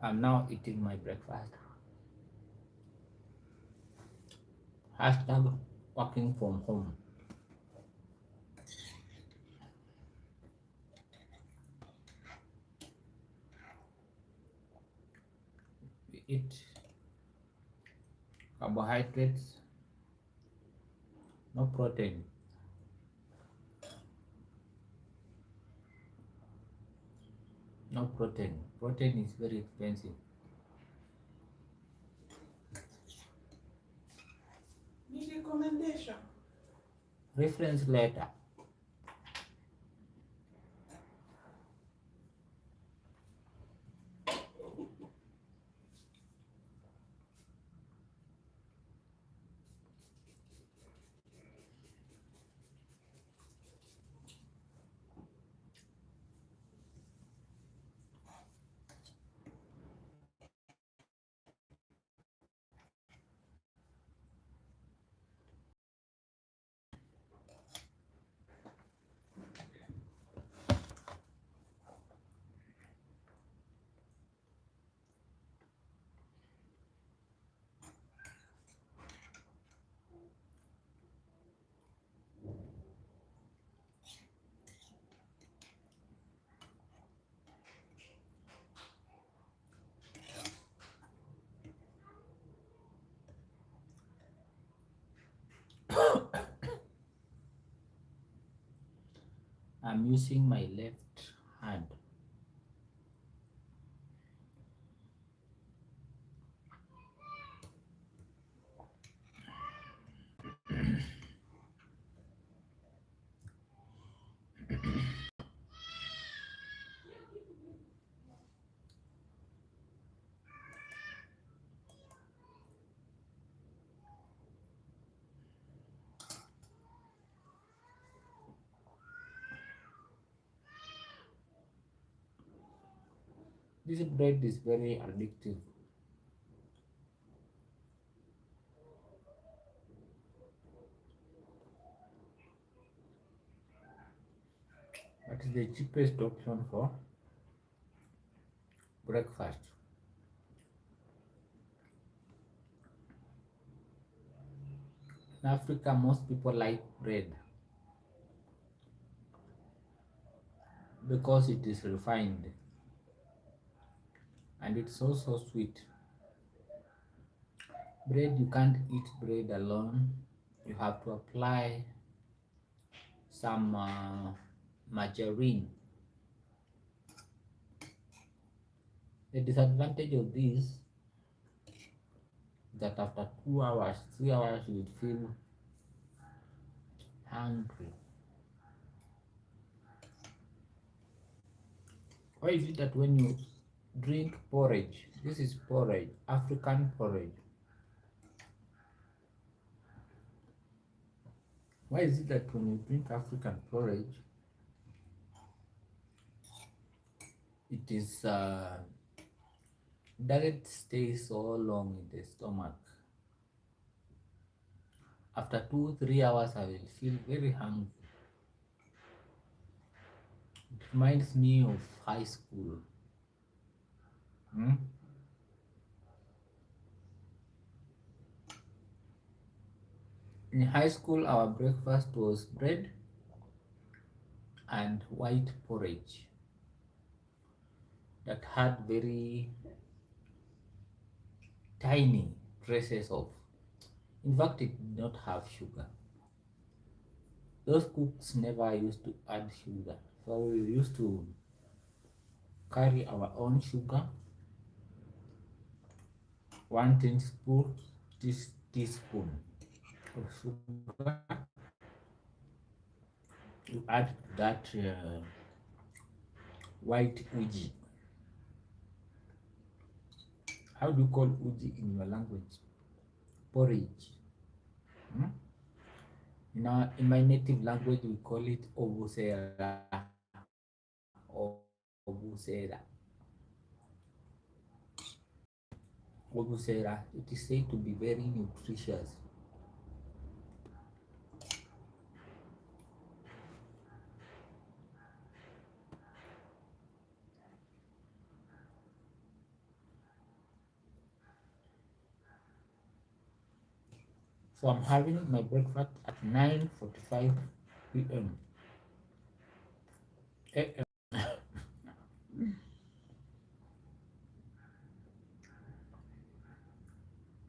I'm now eating my breakfast. Hashtag working from home. We eat carbohydrates, no protein. No protein. Protein is very expensive. Need recommendation. Reference later. I'm using my left hand. This bread is very addictive. That is the cheapest option for breakfast. In Africa, most people like bread because it is refined and it's also sweet. Bread, you can't eat bread alone. You have to apply some margarine. The disadvantage of this is that after 2 hours, 3 hours, you will feel hungry. Why is it that when you drink porridge, this is porridge, African porridge, why is it that when you drink African porridge, it is doesn't stay so long in the stomach? After 2 3 hours, I will feel very hungry. It reminds me of high school. Hmm? In high school, our breakfast was bread and white porridge that had very tiny traces of. In fact, it did not have sugar. Those cooks never used to add sugar. So we used to carry our own sugar, 1 teaspoon, teaspoon of sugar. You add that white uji. How do you call uji in your language? Porridge. Hmm? In my native language, we call it obusera. Obusera. Obusera. It is said to be very nutritious. So I'm having my breakfast at 9:45 p.m. a.m.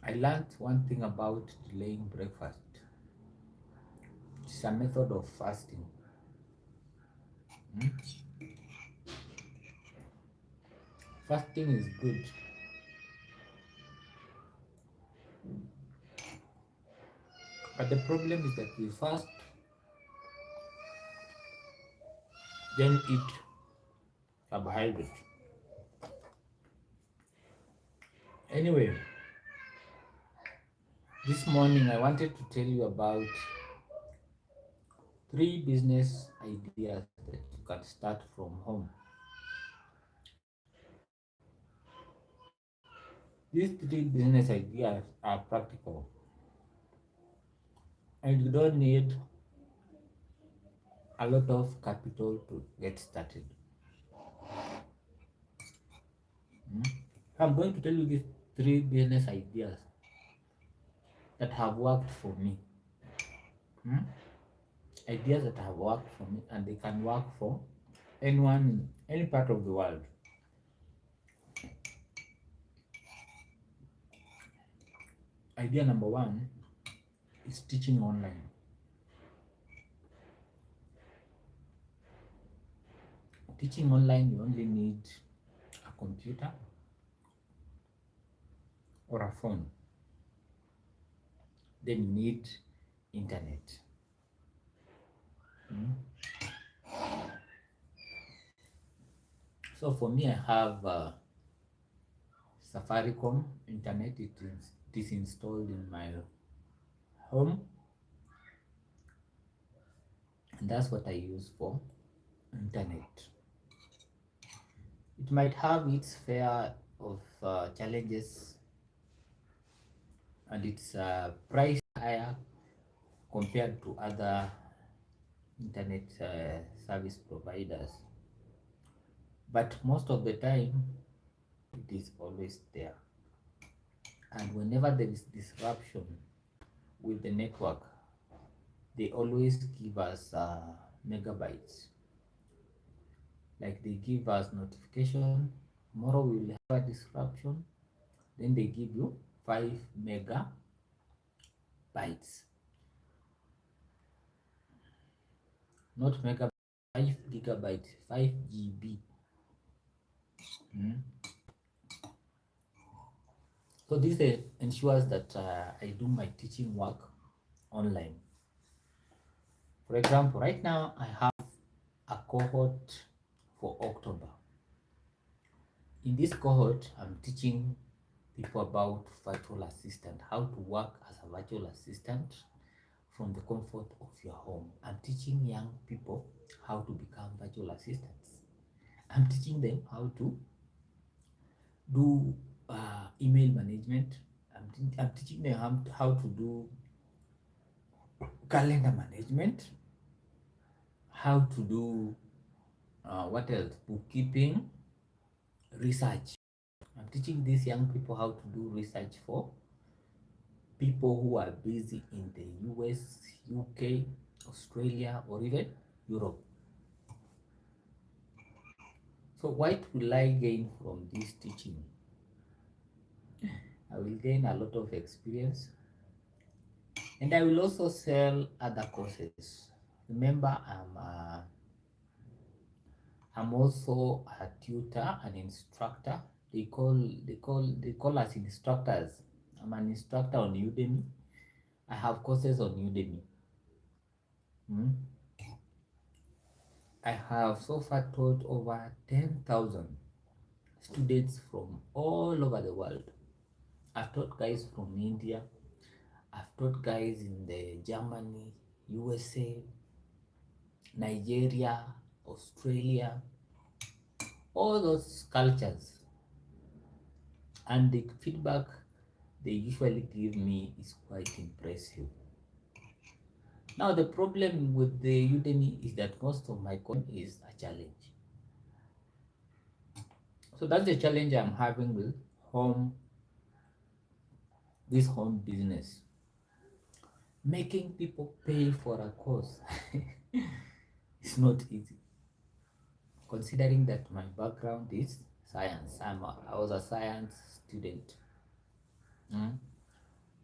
I learned one thing about delaying breakfast. It's a method of fasting. Mm? Fasting is good, but the problem is that we fast, then eat carbohydrates. Anyway, this morning I wanted to tell you about 3 business ideas that you can start from home. These 3 business ideas are practical and you don't need a lot of capital to get started. Mm. I'm going to tell you these 3 business ideas that have worked for me. Mm. Ideas that have worked for me and they can work for anyone in any part of the world. Idea number 1 is teaching online. Teaching online, you only need a computer or a phone. Then you need internet. Mm. So for me, I have Safaricom internet. It is installed in my home, and that's what I use for internet. It might have its fair of challenges, and its price higher compared to other internet service providers. But most of the time, it is always there. And whenever there is disruption with the network, they always give us megabytes. Like they give us notification, tomorrow we will have a disruption, then they give you 5 megabytes, not megabytes, 5 gigabytes, 5 GB. Mm. So this ensures that I do my teaching work online. For example, right now I have a cohort for October. In this cohort, I'm teaching people about virtual assistant, how to work as a virtual assistant from the comfort of your home. I'm teaching young people how to become virtual assistants. I'm teaching them how to do email management. I'm teaching them how to do calendar management, how to do what else? Bookkeeping, research. I'm teaching these young people how to do research for people who are busy in the US, UK, Australia, or even Europe. So, what will I gain from this teaching? I will gain a lot of experience and I will also sell other courses. Remember, I'm also a tutor, an instructor. They call us instructors. I'm an instructor on Udemy. I have courses on Udemy. Hmm? I have so far taught over 10,000 students from all over the world. I've taught guys from India. I've taught guys in the Germany, USA, Nigeria, Australia, all those cultures. And the feedback they usually give me is quite impressive. Now the problem with the Udemy is that most of my content is a challenge. So that's the challenge I'm having with home this home business. Making people pay for a course is not easy, considering that my background is science. I was a science student. Mm.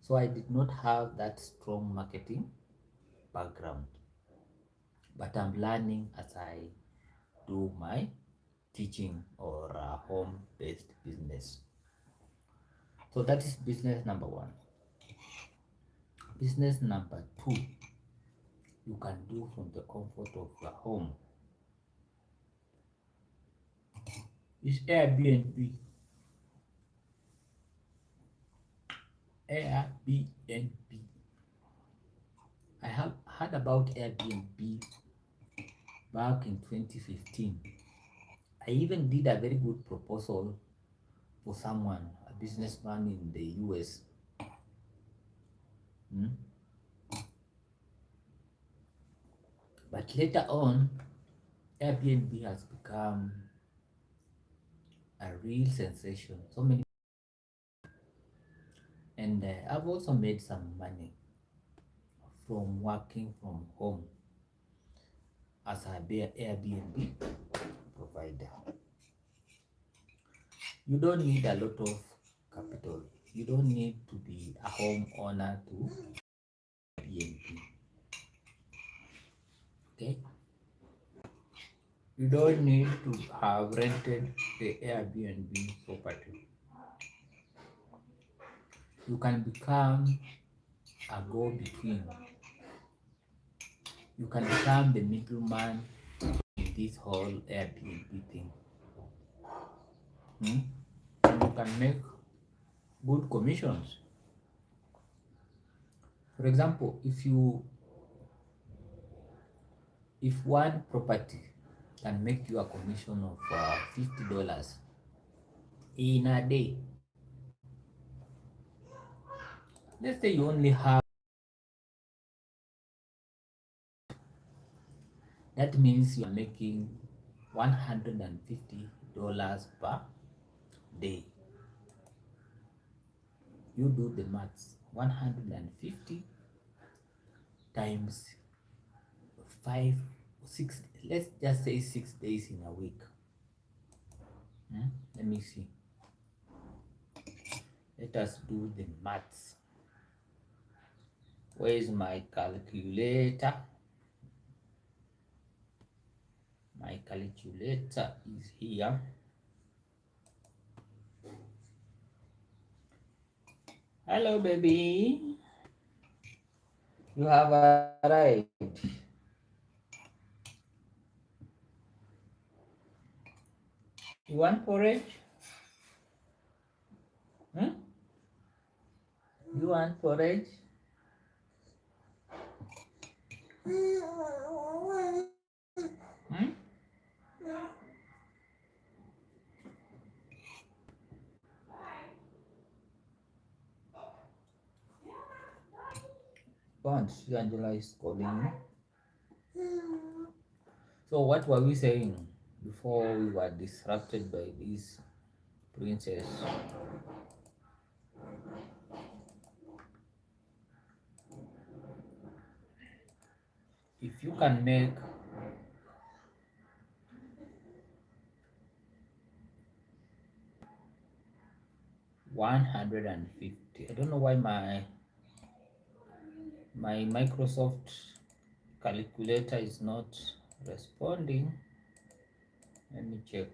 So I did not have that strong marketing background, but I'm learning as I do my teaching or home-based business. So that is business number one. Business number two, you can do from the comfort of your home, is Airbnb. Airbnb. I have heard about Airbnb back in 2015. I even did a very good proposal for someone, a businessman in the US. Mm. But later on, Airbnb has become a real sensation. So many, and I've also made some money from working from home as a Airbnb provider. You don't need a lot of capital. You don't need to be a homeowner to Airbnb. Okay? You don't need to have rented the Airbnb property. You can become a go-between. You can become the middleman in this whole Airbnb thing. Hmm? And you can make good commissions. For example, if one property can make you a commission of $50 in a day, let's say you only have, that means you are making $150 per day. You do the maths. 150 times 5, 6, let's just say 6 days in a week. Let me see. Let us do the maths. Where is my calculator? My calculator is here. Hello, baby. You have arrived. You want porridge? Hmm? You want porridge? Hmm? Bunch, Angela is calling. So what were we saying before we were disrupted by this princess? If you can make $150, I don't know why my Microsoft calculator is not responding. Let me check.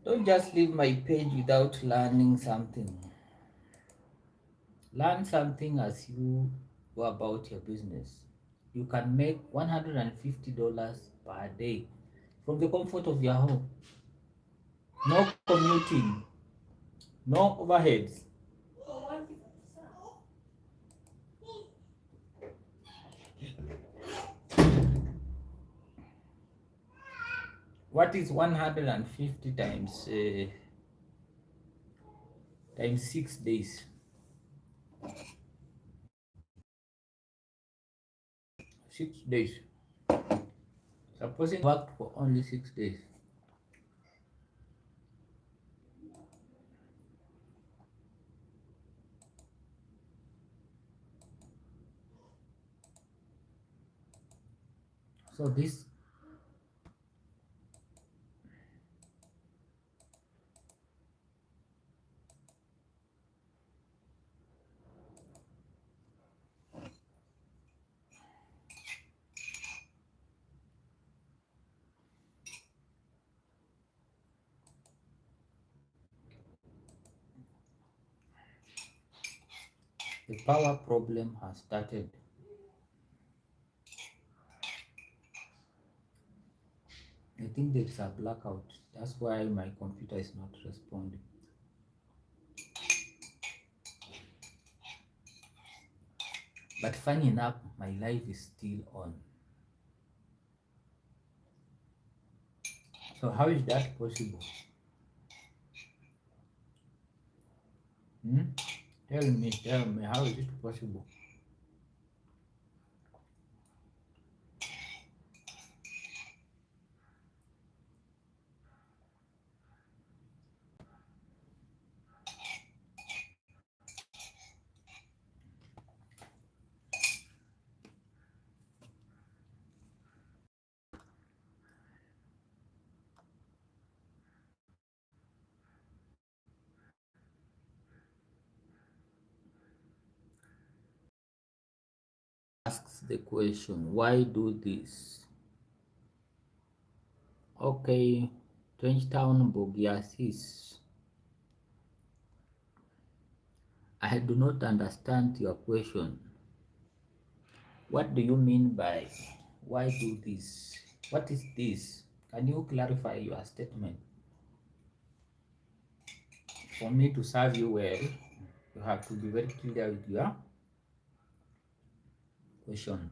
Don't just leave my page without learning something. Learn something as you go about your business. You can make $150 per day from the comfort of your home. No commuting, no overheads. What is 150 times 6 days? 6 days. A person worked for only 6 days. So this the power problem has started. I think there is a blackout. That's why my computer is not responding. But funny enough, my live is still on. So how is that possible? Hmm? Tell me, how is it possible? Asks the question, why do this? Okay, Trenchtown Bogiasis. I do not understand your question. What do you mean by why do this? What is this? Can you clarify your statement? For me to serve you well, you have to be very clear with your question.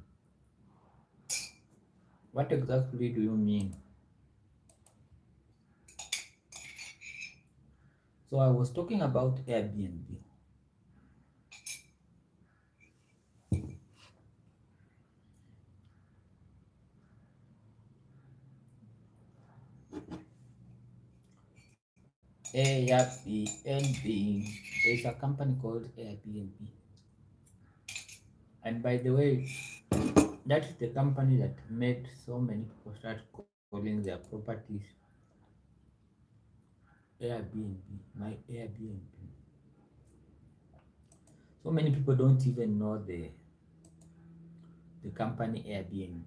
What exactly do you mean? So I was talking about Airbnb. Airbnb. There's a company called Airbnb. And by the way, that is the company that made so many people start calling their properties Airbnb, my Airbnb. So many people don't even know the company Airbnb.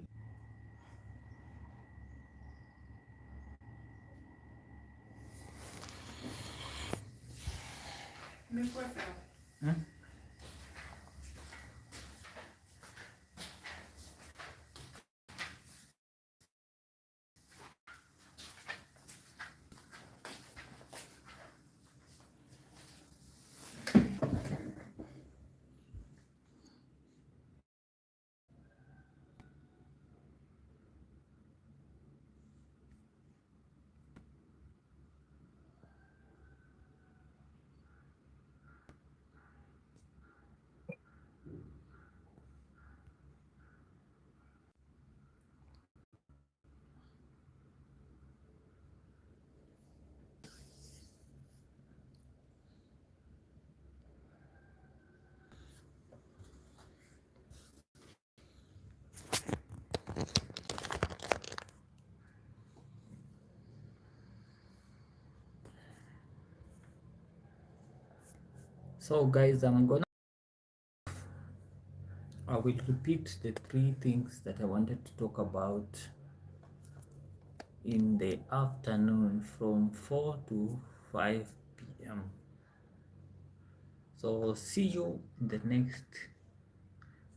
Mais quoi faire? Hmm? So guys, I will repeat the three things that I wanted to talk about in the afternoon from 4 to 5 p.m. So see you in the next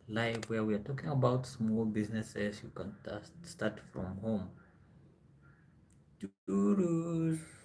live where we are talking about small businesses you can start from home. Toodles.